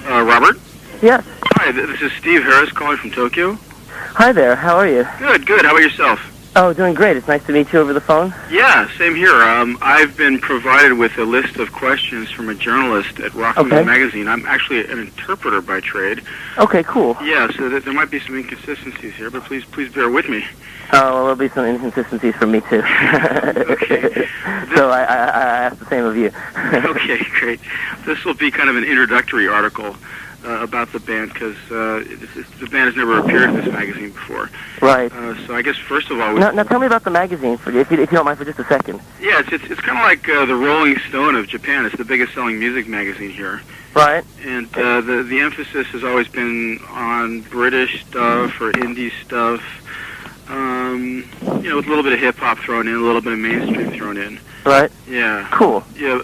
Robert? Yes. Hi, this is Steve Harris calling from Tokyo. Hi there, how are you? Good, good. How about yourself? Oh, doing great. It's nice to meet you over the phone. Yeah, same here. I've been provided with a list of questions from a journalist at Rock and Roll Magazine. I'm actually an interpreter by trade. Okay, cool. Yeah, so there might be some inconsistencies here, but please bear with me. Oh, well, there'll be some inconsistencies from me, too. Okay. So I ask the same of you. Okay, great. This will be kind of an introductory article about the band, because the band has never appeared in this magazine before. Right. So I guess first of all, now tell me about the magazine, if you don't mind, for just a second. Yeah, it's kind of like the Rolling Stone of Japan. It's the biggest selling music magazine here. Right. And the emphasis has always been on British stuff or indie stuff. With a little bit of hip hop thrown in, a little bit of mainstream thrown in. Right. Yeah. Cool. Yeah.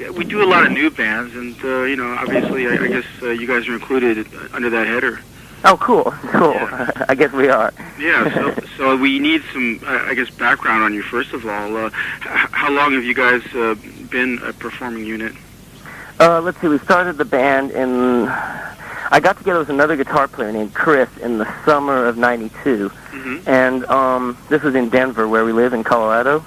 We do a lot of new bands, and obviously, I guess you guys are included under that header. Oh, cool. Cool. Yeah. I guess we are. Yeah. So we need some, I guess, background on you. First of all, how long have you guys been a performing unit? Let's see. We started the band in. I got together with another guitar player named Chris in the summer of '92, and this was in Denver, where we live in Colorado.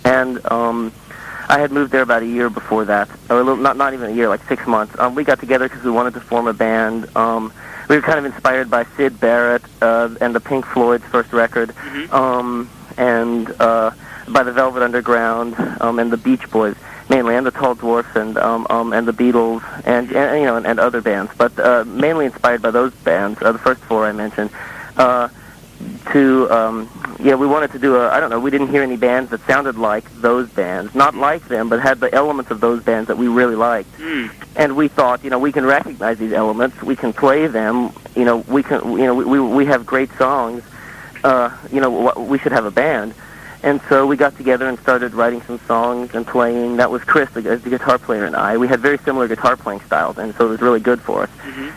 And I had moved there about a year before that, or not even a year, like 6 months. We got together because we wanted to form a band. We were kind of inspired by Syd Barrett and the Pink Floyd's first record, and by the Velvet Underground and the Beach Boys. Mainly, and the Tall Dwarfs, and the Beatles, and other bands, but mainly inspired by those bands, the first four I mentioned. We wanted to do we didn't hear any bands that sounded like those bands, not like them, but had the elements of those bands that we really liked. And we thought, we can recognize these elements, we can play them, we have great songs, we should have a band. And so we got together and started writing some songs and playing. That was Chris, the guitar player, and I. We had very similar guitar playing styles, and so it was really good for us.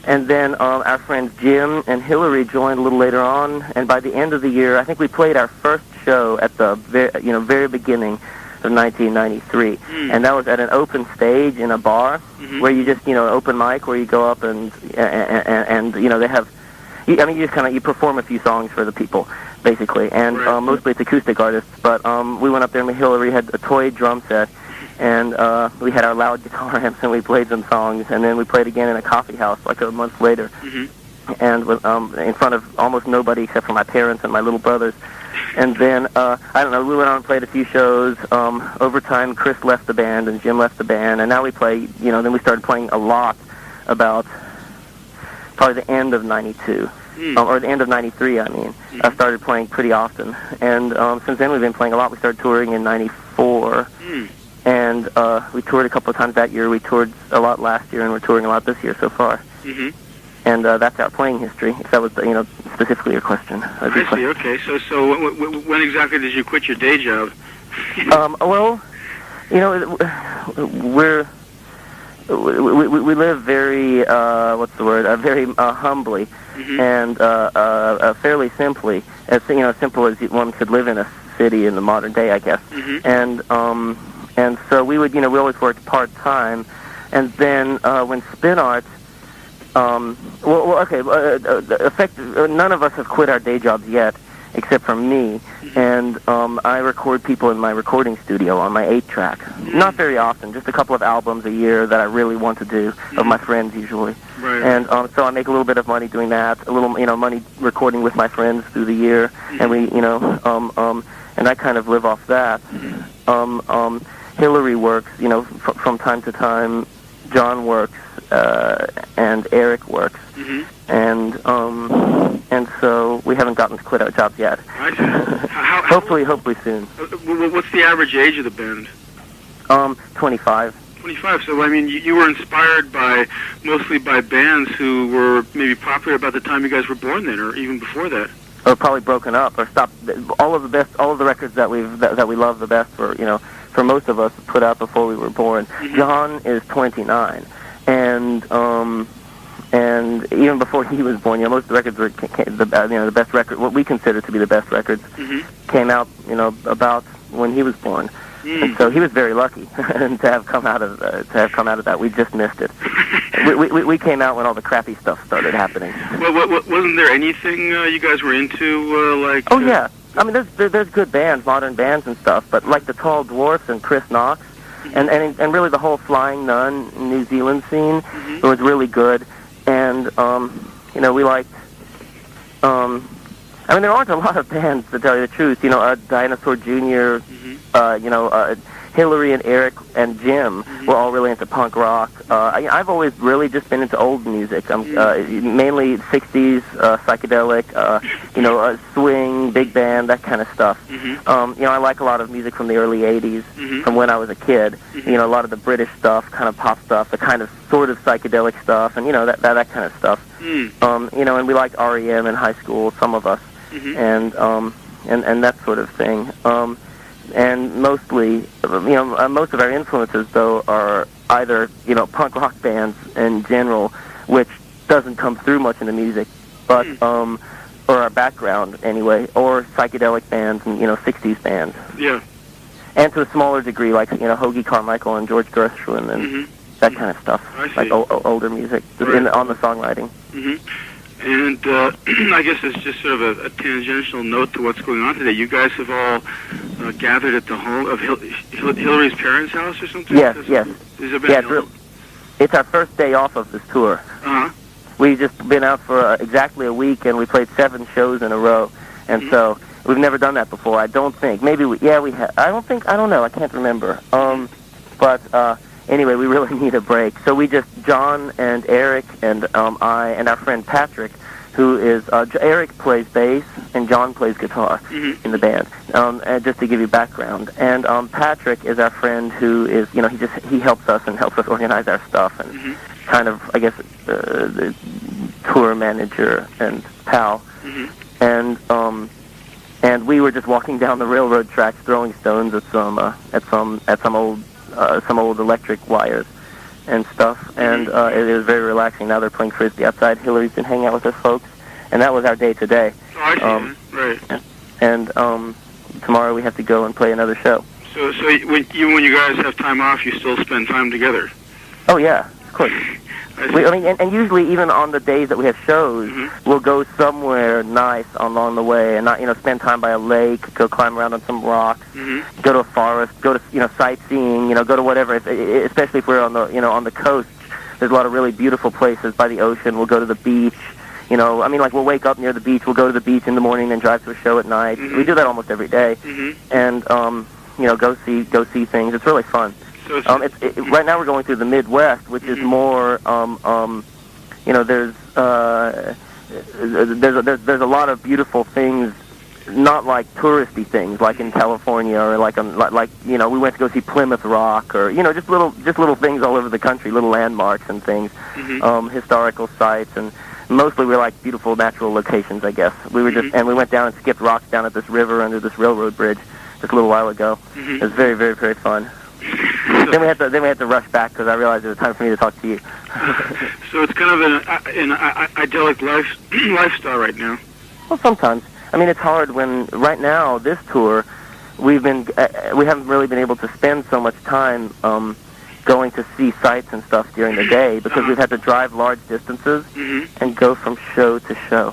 And then our friends Jim and Hillary joined a little later on, and by the end of the year, I think we played our first show at the very beginning of 1993. And that was at an open stage in a bar, where you just, open mic, where you go up and they have... you perform a few songs for the people, basically, and mostly it's acoustic artists, but we went up there and Hillary had a toy drum set, and we had our loud guitar amps, and we played some songs, and then we played again in a coffee house like a month later, and with, in front of almost nobody except for my parents and my little brothers. And then, we went on and played a few shows. Over time, Chris left the band, and Jim left the band, and now we play, then we started playing a lot about... probably the end of '92, or the end of '93. I started playing pretty often, and since then we've been playing a lot. We started touring in '94, and we toured a couple of times that year. We toured a lot last year, and we're touring a lot this year so far. And that's our playing history. If that was, specifically your question. I see. Okay. So when exactly did you quit your day job? We live very, very humbly, and fairly simply, as simple as one could live in a city in the modern day, I guess. And so we would, we always worked part time, and then when Spin Art, none of us have quit our day jobs yet, except for me, and I record people in my recording studio on my 8-track. Not very often, just a couple of albums a year that I really want to do, of my friends usually. And so I make a little bit of money doing that, a little, money recording with my friends through the year, and we, and I kind of live off that. Hillary works, from time to time, John works, and Eric works. And so we haven't gotten to quit our jobs yet. I see. Hopefully soon. What's the average age of the band? 25. 25. So you were inspired mostly by bands who were maybe popular about the time you guys were born, then, or even before that. Or probably broken up or stopped. All of the records that we love the best for for most of us put out before we were born. John is 29, and even before he was born, most of the records were the best record, what we consider to be the best records, came out about when he was born. And so he was very lucky to have come out of that. We just missed it. we came out when all the crappy stuff started happening. Well, wasn't there anything you guys were into, like... Oh, yeah. I mean, there's good bands, modern bands and stuff, but like the Tall Dwarfs and Chris Knox, and really the whole Flying Nun New Zealand scene was really good. And, we liked... I mean, there aren't a lot of bands, to tell you the truth. Dinosaur Jr., Hillary and Eric and Jim were all really into punk rock. I've always really just been into old music. Mainly 60s, psychedelic, swing, big band, that kind of stuff. I like a lot of music from the early 80s, from when I was a kid. A lot of the British stuff, kind of pop stuff, the kind of sort of psychedelic stuff, and, that kind of stuff. And we liked REM in high school, some of us, and that sort of thing. And mostly, most of our influences, though, are either, punk rock bands in general, which doesn't come through much in the music, but, or our background, anyway, or psychedelic bands and, 60s bands. Yeah. And to a smaller degree, like, Hoagie Carmichael and George Gershwin and that kind of stuff, like older music, on the songwriting. And I guess it's just sort of a tangential note to what's going on today. You guys have all gathered at the home of Hillary's parents' house or something? Yes. It's our first day off of this tour. We've just been out for exactly a week, and we played 7 shows in a row. And so we've never done that before, I don't think. Maybe we have. I don't know. I can't remember. Anyway, we really need a break. So we just, John and Eric and I and our friend Patrick, who is, Eric plays bass and John plays guitar in the band, and just to give you background. And Patrick is our friend who is, he helps us and helps us organize our stuff and kind of, I guess, the tour manager and pal. And we were just walking down the railroad tracks throwing stones at some old electric wires and stuff, and it was very relaxing. Now they're playing Frisbee outside. Hillary's been hanging out with her folks, and that was our day today. Oh, I see. Right. And tomorrow we have to go and play another show. So when you guys have time off, you still spend time together? Oh, yeah, of course. And usually even on the days that we have shows, we'll go somewhere nice along the way and not, spend time by a lake, go climb around on some rocks, go to a forest, go to, sightseeing, go to whatever, especially if we're on the, on the coast. There's a lot of really beautiful places by the ocean. We'll go to the beach, we'll wake up near the beach, we'll go to the beach in the morning, then drive to a show at night. We do that almost every day. And, go see things. It's really fun. Right now we're going through the Midwest, which is more, there's a lot of beautiful things, not like touristy things, like in California, or like we went to go see Plymouth Rock, or just little things all over the country, little landmarks and things, historical sites, and mostly we like beautiful natural locations, I guess. We were and we went down and skipped rocks down at this river under this railroad bridge just a little while ago. It was very, very, very fun. Then we had to rush back because I realized it was time for me to talk to you. So it's kind of an idyllic lifestyle right now. Well, sometimes. I mean, it's hard when right now this tour we haven't really been able to spend so much time going to see sights and stuff during the day because we've had to drive large distances and go from show to show.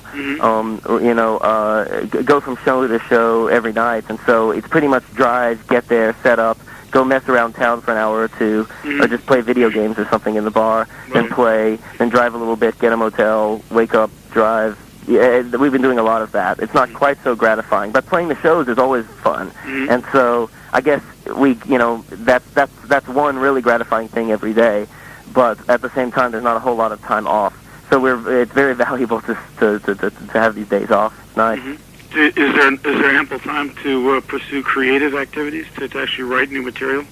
Go from show to show every night, and so it's pretty much drive, get there, set up, go mess around town for an hour or two, or just play video games or something in the bar, then play, then drive a little bit, get a motel, wake up, drive. Yeah, we've been doing a lot of that. It's not quite so gratifying, but playing the shows is always fun. And so I guess that's one really gratifying thing every day, but at the same time there's not a whole lot of time off. So it's very valuable to have these days off. It's nice. Is there ample time to pursue creative activities, to actually write new material?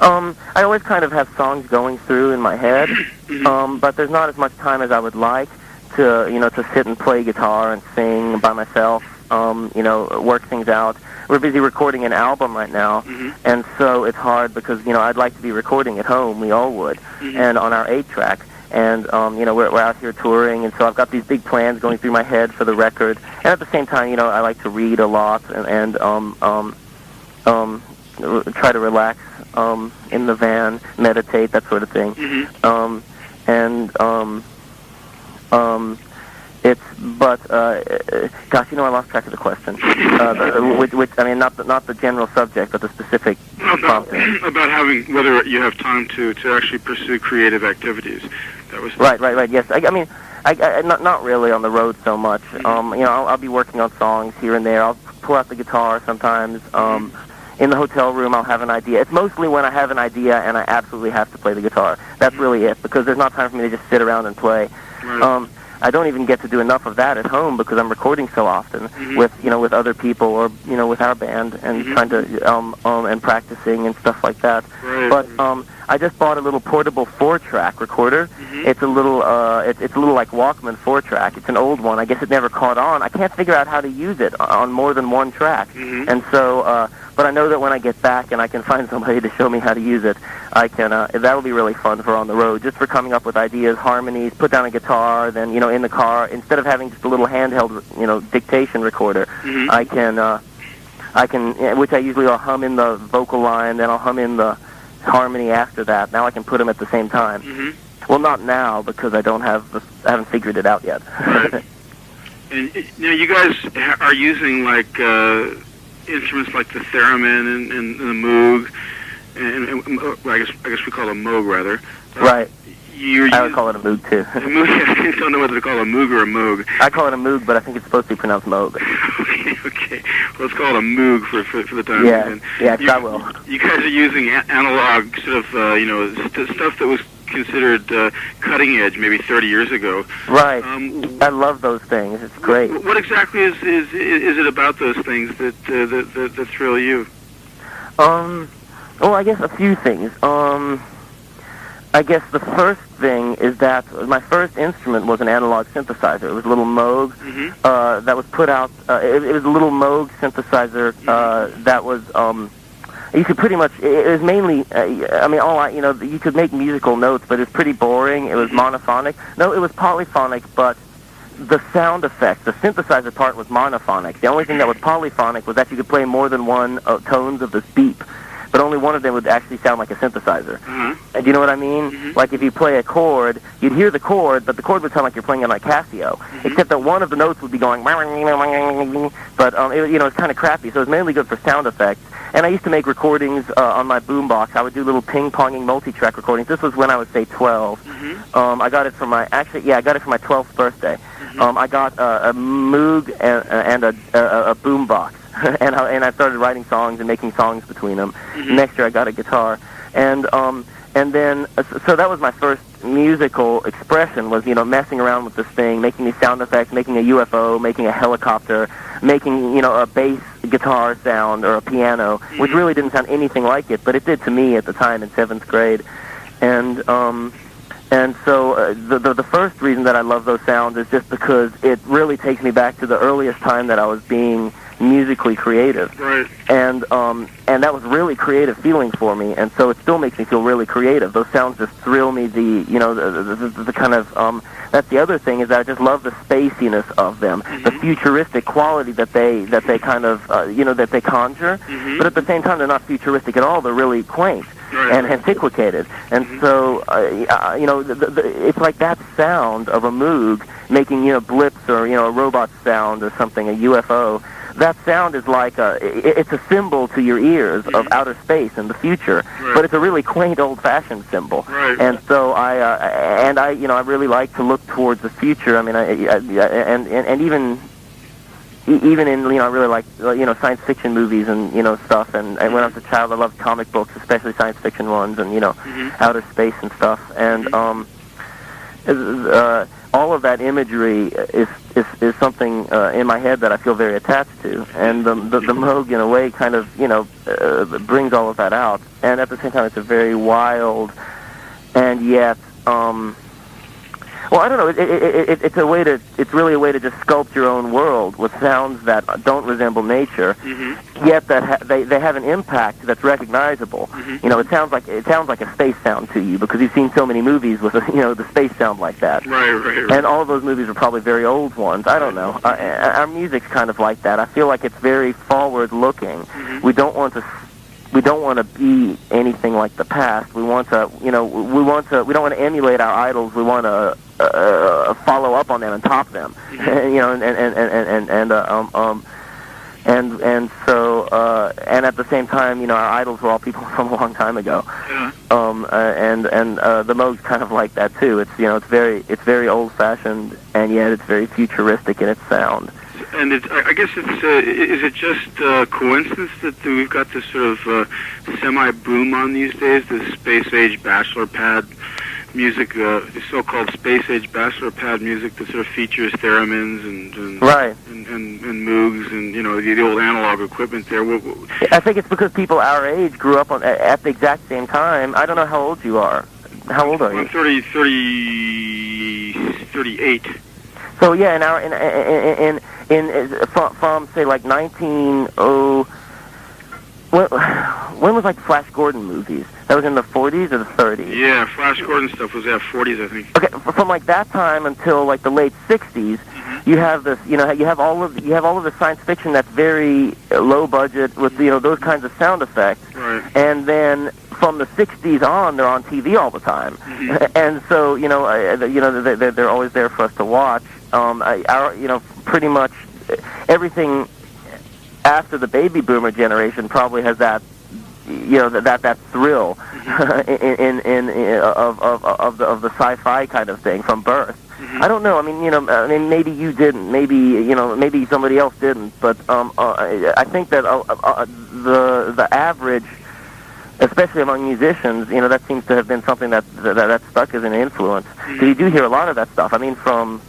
I always kind of have songs going through in my head, but there's not as much time as I would like to sit and play guitar and sing by myself, work things out. We're busy recording an album right now, and so it's hard because, I'd like to be recording at home, we all would, and on our 8-track. And, we're out here touring, and so I've got these big plans going through my head for the record. And at the same time, I like to read a lot and try to relax in the van, meditate, that sort of thing. and it's, but, gosh, I lost track of the question. Which I mean, not the general subject, but the specific prompting. About having, whether you have time to actually pursue creative activities. That was right. Yes, I mean, not really on the road so much. I'll be working on songs here and there. I'll pull out the guitar sometimes. In the hotel room, I'll have an idea. It's mostly when I have an idea and I absolutely have to play the guitar. That's really it, because there's not time for me to just sit around and play. Right. I don't even get to do enough of that at home because I'm recording so often with other people or with our band and trying to and practicing and stuff like that. Right. But I just bought a little portable 4-track recorder. It's a little it's a little like Walkman 4-track. It's an old one. I guess it never caught on. I can't figure out how to use it on more than one track. And so but I know that when I get back and I can find somebody to show me how to use it, I can. That'll be really fun for on the road, just for coming up with ideas, harmonies. Put down a guitar, then in the car, instead of having just a little handheld dictation recorder, I can, which I usually will hum in the vocal line, then I'll hum in the harmony after that. Now I can put them at the same time. Well, not now because I haven't figured it out yet. Right. And you guys are using like instruments like the theremin and the moog, and I guess we call it a moog rather. Right. I would call it a moog too. I don't know whether to call it a moog or a moog. I call it a moog, but I think it's supposed to be pronounced moog. Okay. Well, let's call it a moog for the time. Yeah, I will. You guys are using analog sort of, stuff that was considered cutting edge maybe 30 years ago. Right. I love those things. It's great. What exactly is it about those things that thrill you? Well, I guess a few things. I guess the first thing is that my first instrument was an analog synthesizer. It was a little Moog that was put out. It was a little Moog synthesizer that was. You could pretty much. It was mainly. You could make musical notes, but it was pretty boring. It was monophonic. No, it was polyphonic, but the sound effects, the synthesizer part was monophonic. The only thing that was polyphonic was that you could play more than one tones of this beep, but only one of them would actually sound like a synthesizer. Do you know what I mean? Like if you play a chord, you'd hear the chord, but the chord would sound like you're playing it on a Casio, except that one of the notes would be going, but it's kind of crappy, so it was mainly good for sound effects. And I used to make recordings on my boombox. I would do little ping-ponging multi-track recordings. This was when I was, say, 12. I got it for my 12th birthday. I got a Moog and a boombox. and I started writing songs and making songs between them. Next year I got a guitar, and then so that was my first musical expression, was messing around with this thing, making these sound effects, making a UFO, making a helicopter, making a bass guitar sound or a piano, which really didn't sound anything like it, but it did to me at the time in 7th grade, and so the first reason that I love those sounds is just because it really takes me back to the earliest time that I was being musically creative, right? And that was really creative feeling for me, and so it still makes me feel really creative. Those sounds just thrill me. The kind of that's the other thing, is that I just love the spaciness of them, the futuristic quality that they kind of that they conjure, but at the same time they're not futuristic at all. They're really quaint and antiquated, and so it's like that sound of a Moog making blips or a robot sound or something, a UFO. That sound is like it's a symbol to your ears of outer space and the future, but it's a really quaint, old-fashioned symbol. And so I really like to look towards the future. I mean, and even in I really like science fiction movies and stuff. And when I was a child, I loved comic books, especially science fiction ones, and outer space and stuff. And all of that imagery is something in my head that I feel very attached to, and the Moog in a way kind of brings all of that out, and at the same time it's a very wild and yet I don't know, it's really a way to just sculpt your own world with sounds that don't resemble nature, yet that they have an impact that's recognizable. It sounds like a space sound to you because you've seen so many movies with the space sound like that. Right. And all of those movies are probably very old ones. I don't know. Our music's kind of like that. I feel like it's very forward-looking. We don't want to we don't want to be anything like the past. We want to, we don't want to emulate our idols. We want to follow up on them and top them, and so at the same time, our idols were all people from a long time ago, and the Moog's kind of like that too. It's it's very old-fashioned, and yet it's very futuristic in its sound. And I guess is it just coincidence that we've got this sort of semi-boom on these days, this space-age bachelor pad music, so-called space-age bachelor pad music that sort of features theremins and right. and Moogs and the old analog equipment there. I think it's because people our age grew up at the exact same time. I don't know how old you are. How old are you? I'm 38. So yeah, from say like 1900. When was like Flash Gordon movies? That was in the 40s or the 30s? Yeah, Flash Gordon stuff was 40s, I think. Okay, from like that time until like the late 60s, you have this, you have all of the science fiction that's very low budget with those kinds of sound effects. Right. And then from the 60s on, they're on TV all the time, and so they're always there for us to watch. Pretty much everything after the baby boomer generation probably has that that thrill of the sci-fi kind of thing from birth. I don't know. I mean, maybe you didn't. Maybe somebody else didn't. But I think that the average, especially among musicians, that seems to have been something that stuck as an influence. So you do hear a lot of that stuff. I mean, from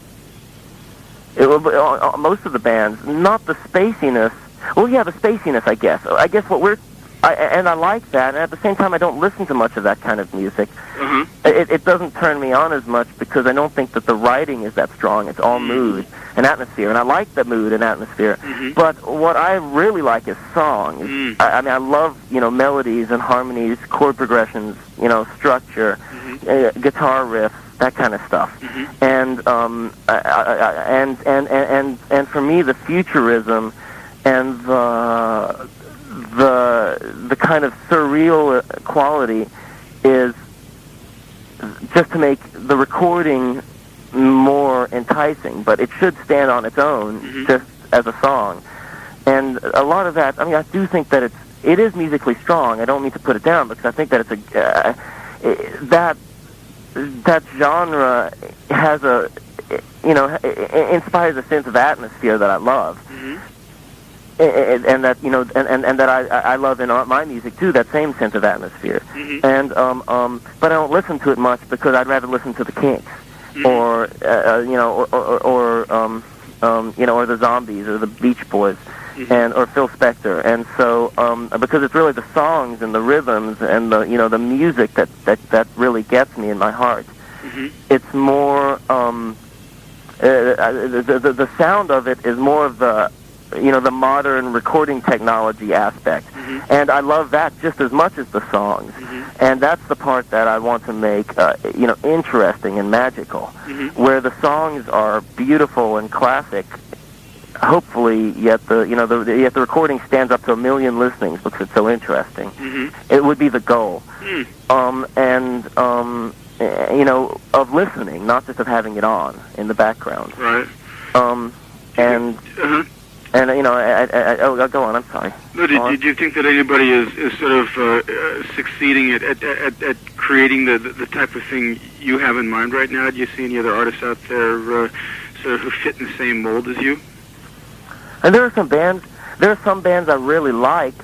most of the bands, not the spaciness. Well, yeah, the spaciness, I guess. I guess and I like that, and at the same time, I don't listen to much of that kind of music. It doesn't turn me on as much because I don't think that the writing is that strong. It's all mood and atmosphere, and I like the mood and atmosphere. But what I really like is songs. I mean, I love melodies and harmonies, chord progressions, structure, guitar riffs, that kind of stuff. And for me, the futurism and the kind of surreal quality is just to make the recording more enticing, but it should stand on its own just as a song. And a lot of that, I mean, I do think that it is musically strong. I don't mean to put it down because I think that it's that genre has inspires a sense of atmosphere that I love. And that and that I love in my music too. That same sense of atmosphere, and but I don't listen to it much because I'd rather listen to the Kinks, or the Zombies or the Beach Boys, or Phil Spector, and so because it's really the songs and the rhythms and the music that really gets me in my heart. It's more the sound of it is more of the the modern recording technology aspect. And I love that just as much as the songs. And that's the part that I want to make, interesting and magical, where the songs are beautiful and classic, hopefully, yet the recording stands up to 1 million listenings because it's so interesting. It would be the goal. Of listening, not just of having it on in the background. Right. Go on. I'm sorry. No, did you think that anybody is sort of succeeding at creating the type of thing you have in mind right now? Do you see any other artists out there sort of who fit in the same mold as you? And there are some bands. There are some bands I really like,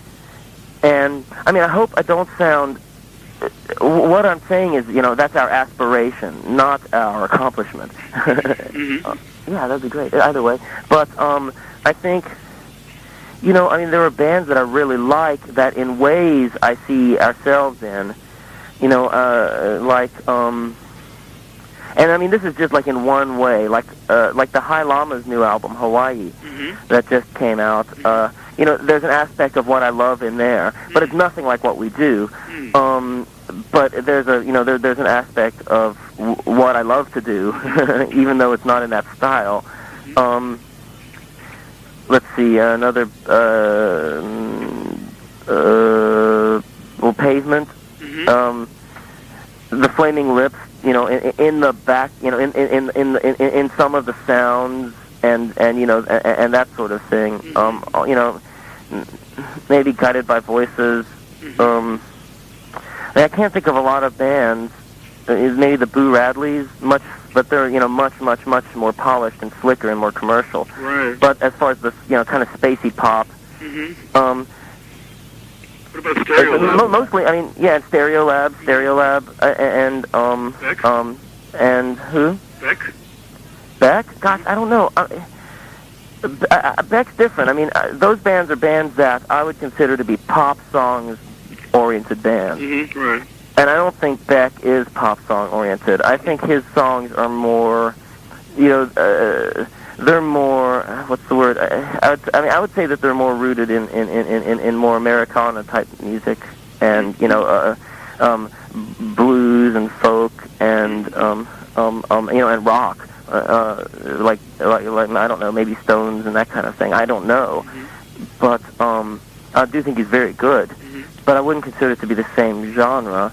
and I mean, I hope I don't sound. What I'm saying is, that's our aspiration, not our accomplishment. Yeah, that'd be great. Either way, but I think, there are bands that I really like that in ways I see ourselves in, and I mean, this is just like in one way, like the High Llama's new album, Hawaii, that just came out. There's an aspect of what I love in there, but it's nothing like what we do. But there's there's an aspect of what I love to do, even though it's not in that style. Let's see, another well, Pavement, the Flaming Lips, you know, in the back, you know, in some of the sounds and you know and that sort of thing. You know, maybe Guided by Voices. I can't think of a lot of bands. Is maybe the Boo Radleys, but they're, you know, much more polished and slicker and more commercial. Right. But as far as the, you know, kind of spacey pop, what about Stereolab? Mostly, I mean, yeah, Stereolab, Beck? And who? Beck? Gosh, I don't know. Beck's different. I mean, those bands are bands that I would consider to be pop songs-oriented bands. Right. And I don't think Beck is pop song-oriented. I think his songs are more, you know, they're more, what's the word? I would say that they're more rooted in more Americana-type music and, you know, blues and folk and, you know, and rock. Like I don't know, maybe Stones and that kind of thing. I don't know, but I do think he's very good. But I wouldn't consider it to be the same genre.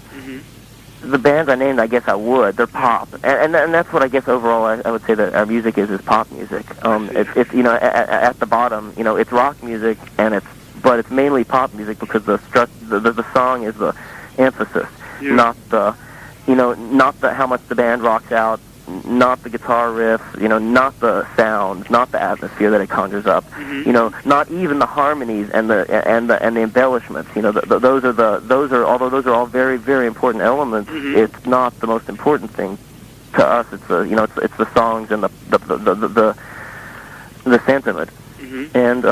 The bands I named, I guess I would. They're pop, and that's what I guess overall I would say that our music is pop music. It's you know at the bottom, you know, it's rock music, but it's mainly pop music because the song is the emphasis, not the how much the band rocks out. Not the guitar riff, you know, not the sound, not the atmosphere that it conjures up, you know, not even the harmonies and the embellishments. You know, those are although those are all very, very important elements. It's not the most important thing to us. It's it's the songs and the sentiment, and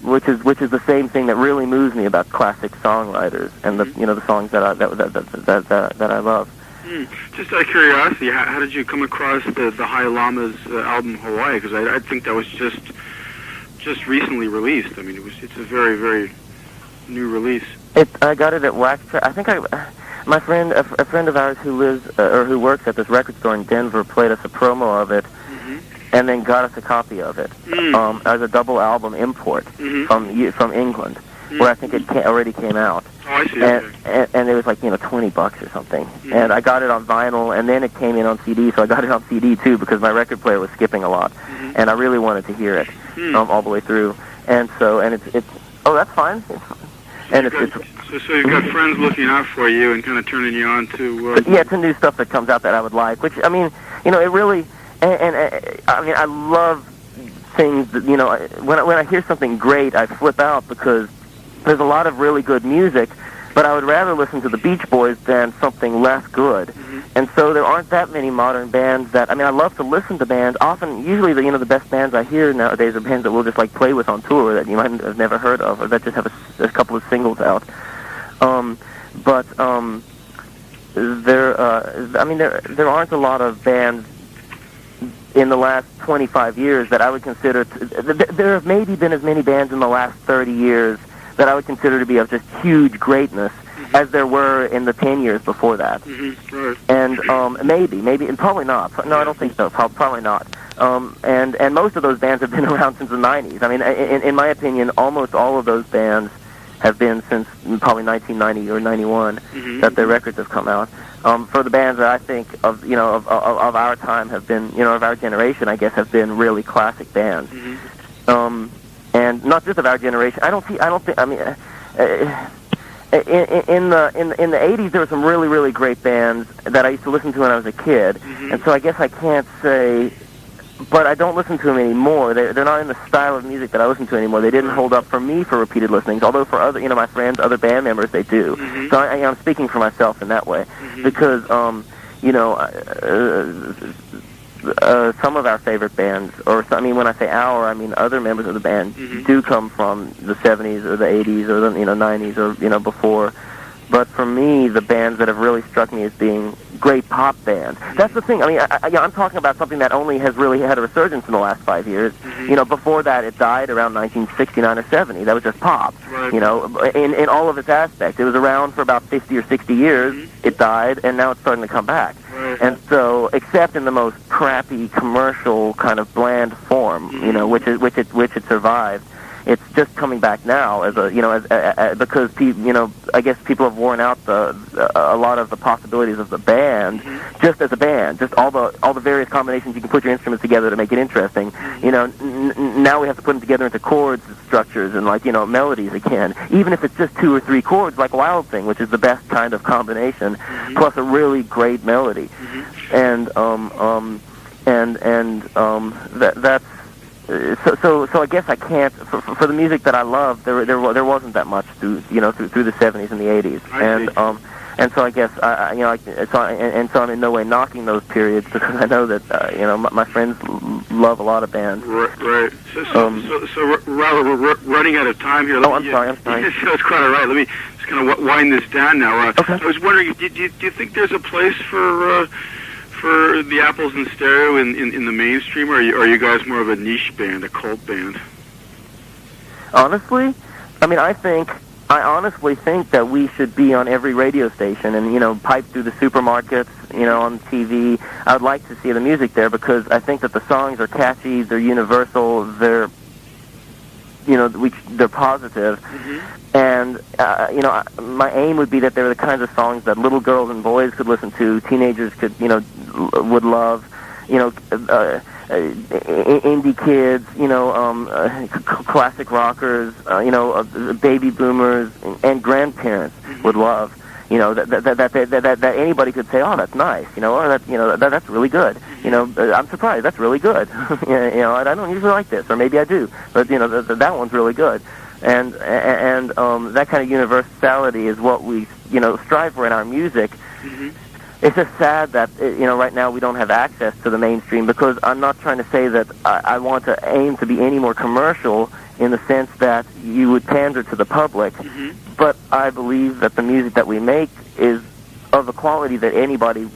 which is the same thing that really moves me about classic songwriters and the songs that I love. Just out of curiosity, how did you come across the High Llamas album Hawaii? Because I think that was just recently released. I mean, it's a very, very new release. I got it at Wax Track. I think my friend, a friend of ours who lives or who works at this record store in Denver, played us a promo of it, and then got us a copy of it as a double album import from England, where I think it already came out. Oh, I see. And it was like, $20 or something. And I got it on vinyl, and then it came in on CD, so I got it on CD too because my record player was skipping a lot, and I really wanted to hear it all the way through. And so, and it's oh, that's fine. And so you've got friends looking out for you and kind of turning you on to to new stuff that comes out that I would like. Which I mean, it really and I mean I love things that when I hear something great, I flip out because there's a lot of really good music, but I would rather listen to the Beach Boys than something less good. And so there aren't that many modern bands that, I mean, I love to listen to bands. Usually the best bands I hear nowadays are bands that we'll just like play with on tour that you might have never heard of, or that just have a couple of singles out. There aren't a lot of bands in the last 25 years that I would consider, there have maybe been as many bands in the last 30 years that I would consider to be of just huge greatness as there were in the 10 years before that. Right. And maybe, and probably not. No, I don't think so. Probably not. And most of those bands have been around since the 90s. I mean, in my opinion, almost all of those bands have been since probably 1990 or 91 that their records have come out. For the bands that I think of our time have been, of our generation, I guess, have been really classic bands. And not just of our generation. I don't think. I mean, in the 80s, there were some really, really great bands that I used to listen to when I was a kid, and so I guess I can't say. But I don't listen to them anymore. They're not in the style of music that I listen to anymore. They didn't hold up for me for repeated listenings, although for other, my friends, other band members, they do. So I'm speaking for myself in that way, because some of our favorite bands, when I say our, I mean other members of the band, do come from the 70s or the 80s or the 90s or before. But for me, the bands that have really struck me as being great pop bands. That's the thing. I mean, I'm talking about something that only has really had a resurgence in the last 5 years. Before that, it died around 1969 or 70. That was just pop. Right. In all of its aspects. It was around for about 50 or 60 years. It died, and now it's starting to come back. Right. And so, except in the most crappy, commercial kind of bland form, which it survived. it's just coming back now as because I guess people have worn out a lot of the possibilities of the band, just as a band, just all the various combinations you can put your instruments together to make it interesting. Now we have to put them together into chords and structures and melodies again, even if it's just 2 or 3 chords, like Wild Thing, which is the best kind of combination, plus a really great melody, and that's. So I guess I can't for the music that I love. There wasn't that much through the 70s and the 80s, and so I guess so I'm in no way knocking those periods, because I know that my friends love a lot of bands. Right. So Robert, we're running out of time here. I'm sorry. So it's quite all right. Let me just kind of wind this down now. Okay. I was wondering, do you think there's a place for the Apples in stereo in the mainstream, or are you guys more of a niche band, a cult band? Honestly, I honestly think that we should be on every radio station and, pipe through the supermarkets, on TV. I would like to see the music there, because I think that the songs are catchy, they're universal, they're positive. And, my aim would be that they're the kinds of songs that little girls and boys could listen to, teenagers could, would love, indie kids, classic rockers, baby boomers, and grandparents would love. That anybody could say, oh, that's nice, or that's really good. I'm surprised, that's really good. I don't usually like this, or maybe I do, but that one's really good. And that kind of universality is what we strive for in our music. It's just sad that right now we don't have access to the mainstream, because I'm not trying to say that I want to aim to be any more commercial in the sense that you would pander to the public, but I believe that the music that we make is of a quality that anybody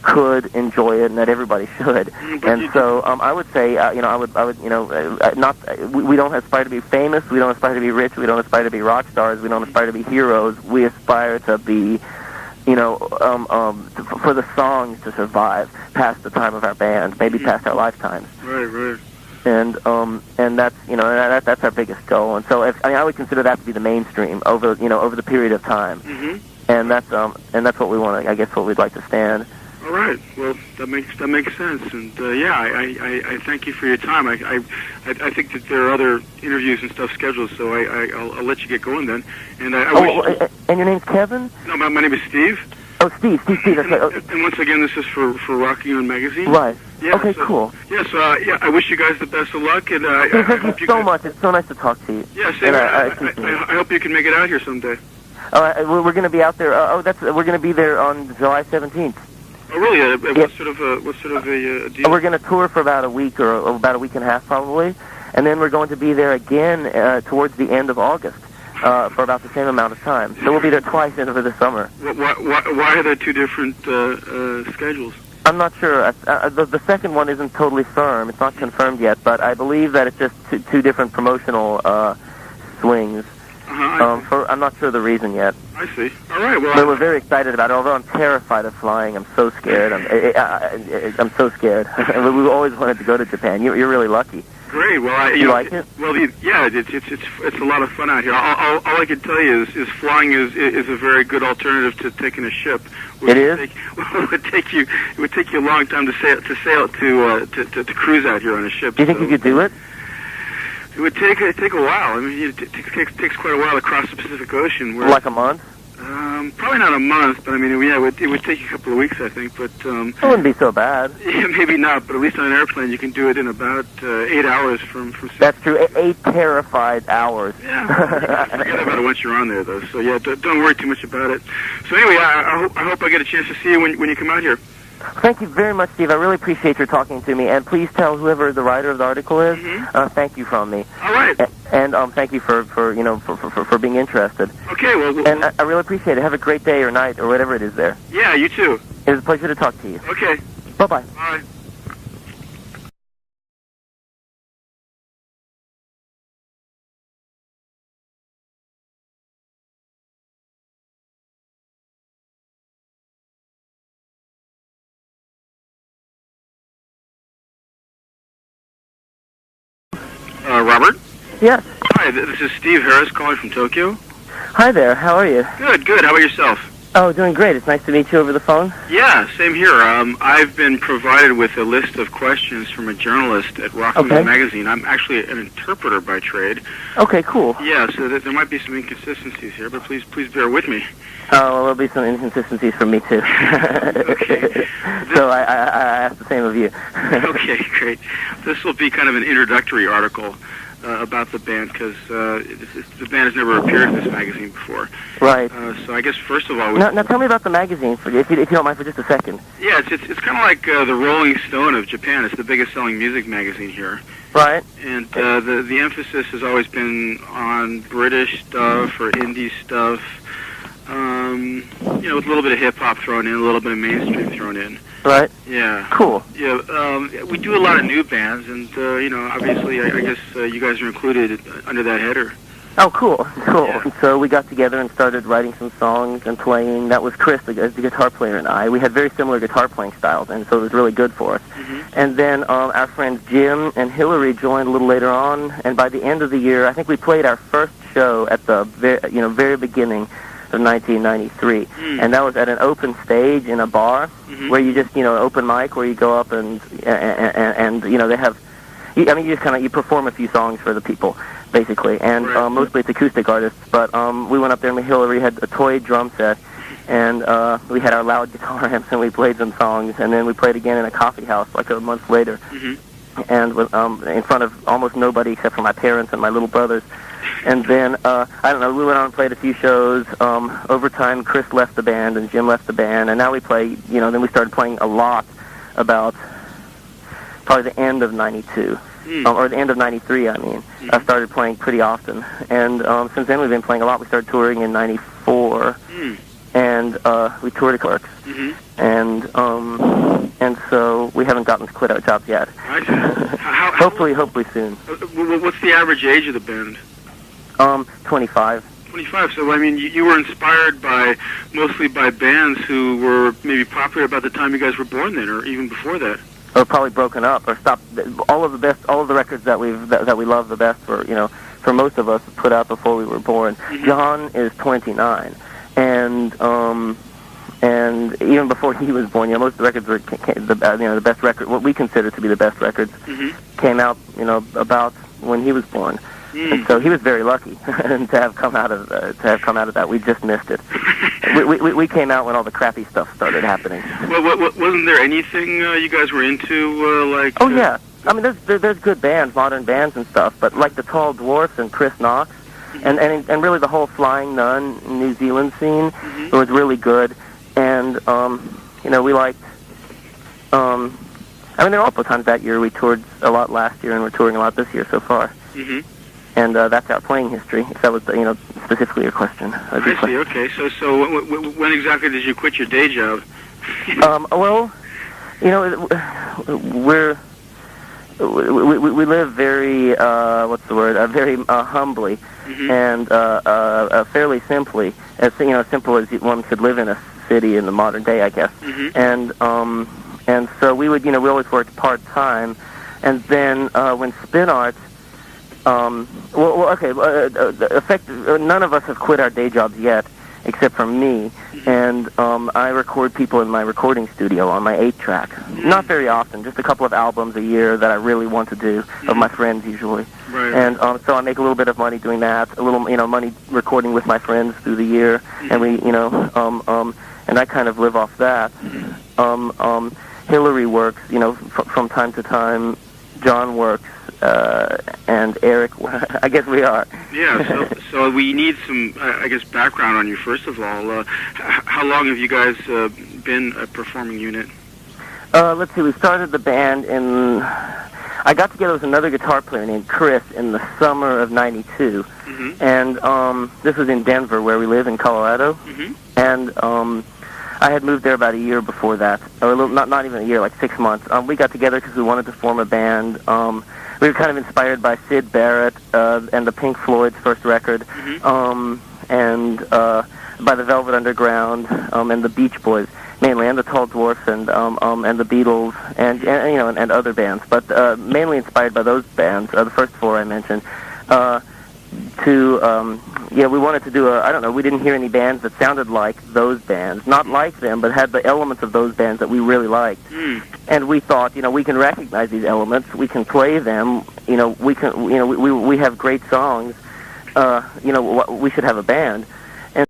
could enjoy it, and that everybody should. And so I would say we don't aspire to be famous, we don't aspire to be rich, we don't aspire to be rock stars, we don't aspire to be heroes. We aspire to be for the songs to survive past the time of our band, maybe past our lifetimes. Right. And that's that's our biggest goal. And so I would consider that to be the mainstream over the period of time. And that's what we want. I guess what we'd like to stand. All right. Well, that makes sense. And I thank you for your time. I think that there are other interviews and stuff scheduled, so I'll let you get going then. And and your name's Kevin? No, my name is Steve. Oh, Steve. That's right. And once again, this is for Rocking On Magazine. Right. Yeah, okay, cool. Yeah, so I wish you guys the best of luck, and I thank you so much. It's so nice to talk to you. Yeah, same. I hope you can make it out here someday. We're going to be out there. We're going to be there on July 17th. Oh, really? What sort of a deal? We're going to tour for about a week or about a week and a half probably, and then we're going to be there again towards the end of August for about the same amount of time. So we'll be there twice over the summer. Why are there two different schedules? I'm not sure. The second one isn't totally firm. It's not confirmed yet, but I believe that it's just two different promotional swings. I'm not sure the reason yet. I see. All right. Well, but we're very excited about it. Although I'm terrified of flying, I'm so scared. I'm so scared. We've always wanted to go to Japan. You're really lucky. Great. Well, you like it? Well, yeah, it's a lot of fun out here. All I can tell you is flying is a very good alternative to taking a ship. It is. It would take you a long time to sail to cruise out here on a ship. Do you think you could do it? It would take a while. I mean, it takes quite a while to cross the Pacific Ocean. Like a month? Probably not a month, but I mean, yeah, it would take a couple of weeks, I think. But it wouldn't be so bad. Yeah, maybe not, but at least on an airplane, you can do it in about 8 hours from. That's true. 8 terrified hours. Yeah, forget about it once you're on there, though. So yeah, don't worry too much about it. So anyway, I hope I get a chance to see you when you come out here. Thank you very much, Steve. I really appreciate your talking to me, and please tell whoever the writer of the article is, thank you from me. All right. And thank you for being interested. Okay, well. And I really appreciate it. Have a great day or night or whatever it is there. Yeah, you too. It was a pleasure to talk to you. Okay. Bye-bye. Bye. Robert? Yes. Hi, this is Steve Harris calling from Tokyo. Hi there. How are you? Good, good. How about yourself? Oh, doing great. It's nice to meet you over the phone. Yeah, same here. I've been provided with a list of questions from a journalist at Rock Magazine. I'm actually an interpreter by trade. Okay, cool. Yeah, so there might be some inconsistencies here, but please bear with me. Oh, well, there'll be some inconsistencies from me, too. Okay. So I ask the same of you. Okay, great. This will be kind of an introductory article about the band, because the band has never appeared in this magazine before. Right. So I guess first of all, now tell me about the magazine, if you don't mind, for just a second. Yeah, it's kind of like the Rolling Stone of Japan. It's the biggest selling music magazine here. Right. And the emphasis has always been on British stuff or indie stuff. You know, with a little bit of hip hop thrown in, a little bit of mainstream thrown in. Right. Yeah. Cool. Yeah. We do a lot of new bands, and you know, obviously, I guess you guys are included under that header. Oh, cool. Yeah. And so we got together and started writing some songs and playing. That was Chris, the guitar player, and I. We had very similar guitar playing styles, and so it was really good for us. Mm-hmm. And then our friends Jim and Hillary joined a little later on, and by the end of the year, I think we played our first show at the very beginning of 1993, and that was at an open stage in a bar, where you just, open mic, where you go up and they have, you just kind of, you perform a few songs for the people, basically, and mostly it's acoustic artists, but we went up there and Hillary had a toy drum set, and we had our loud guitar amps and we played some songs, and then we played again in a coffee house like a month later, and with, in front of almost nobody except for my parents and my little brothers. And then, I don't know, we went on and played a few shows. Over time, Chris left the band and Jim left the band, and now we play, then we started playing a lot about probably the end of 92, or the end of 93, I mean. I started playing pretty often. And since then, we've been playing a lot. We started touring in 94, and we toured at Clerks. And so we haven't gotten to quit our jobs yet. Hopefully soon. What's the average age of the band? 25. 25. So I mean, you were inspired mostly by bands who were maybe popular about the time you guys were born, then, or even before that. Or probably broken up, or stopped. All of the records that we love the best for most of us put out before we were born. John is 29, and even before he was born, most of the records were the best record, what we consider to be the best records, came out about when he was born. And so he was very lucky to have come out of that. We just missed it. we came out when all the crappy stuff started happening. Well, wasn't there anything you guys were into like? Oh yeah, I mean there's good bands, modern bands and stuff, but like the Tall Dwarfs and Chris Knox, and really the whole Flying Nun New Zealand scene was really good, and we liked. I mean there were also times that year we toured a lot last year, and we're touring a lot this year so far. And that's our playing history, if that was, specifically your question. I see, okay. So when exactly did you quit your day job? Well, we live very, very humbly, and fairly simply, as simple as one could live in a city in the modern day, I guess. And so we would, we always worked part-time, and then when Spin Arts, none of us have quit our day jobs yet, except for me, and I record people in my recording studio on my 8-track. Not very often, just a couple of albums a year that I really want to do, of my friends usually. Right. And so I make a little bit of money doing that, a little, money recording with my friends through the year, and we, and I kind of live off that. Hillary works, from time to time. John works, and Eric, I guess we are. Yeah, so we need some, I guess, background on you, first of all. How long have you guys been a performing unit? Let's see, we started the band I got together with another guitar player named Chris in the summer of 92, and this was in Denver, where we live in Colorado, and I had moved there about a year before that, or not even a year, like 6 months. We got together because we wanted to form a band. We were kind of inspired by Syd Barrett and the Pink Floyd's first record, and by the Velvet Underground and the Beach Boys mainly, and the Tall Dwarfs and the Beatles and other bands, but mainly inspired by those bands. The first four I mentioned. we wanted to do I don't know, we didn't hear any bands that sounded like those bands, not like them, but had the elements of those bands that we really liked. And we thought, we can recognize these elements, we can play them, we have great songs, we should have a band.